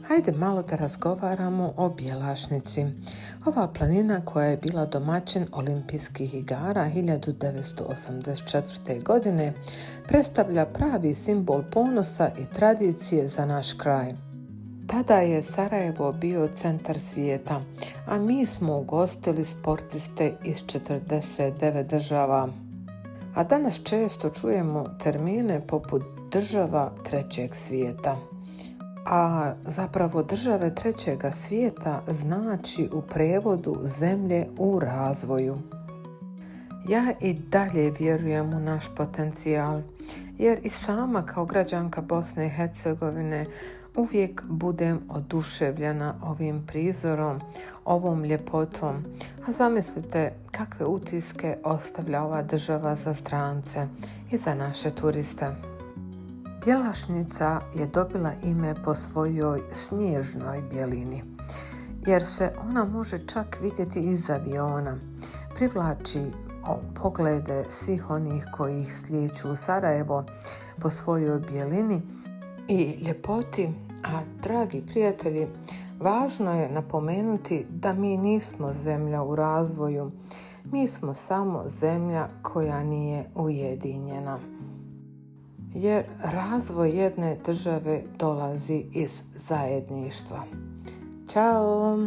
Hajde malo da razgovaramo o Bjelašnici. Ova planina koja je bila domaćin olimpijskih igara 1984. godine predstavlja pravi simbol ponosa i tradicije za naš kraj. Tada je Sarajevo bio centar svijeta, a mi smo ugostili sportiste iz 49 država. A danas često čujemo termine poput država trećeg svijeta. A zapravo države trećega svijeta znači u prevodu zemlje u razvoju. Ja i dalje vjerujem u naš potencijal, jer i sama kao građanka Bosne i Hercegovine uvijek budem oduševljena ovim prizorom, ovom ljepotom. A zamislite kakve utiske ostavlja ova država za strance i za naše turiste. Bjelašnica je dobila ime po svojoj snježnoj bjelini, jer se ona može čak vidjeti iz aviona. Privlači poglede svih onih koji ih slijeću u Sarajevo po svojoj bjelini i ljepoti. A dragi prijatelji, važno je napomenuti da mi nismo zemlja u razvoju, mi smo samo zemlja koja nije ujedinjena. Jer razvoj jedne države dolazi iz zajedništva. Ćao!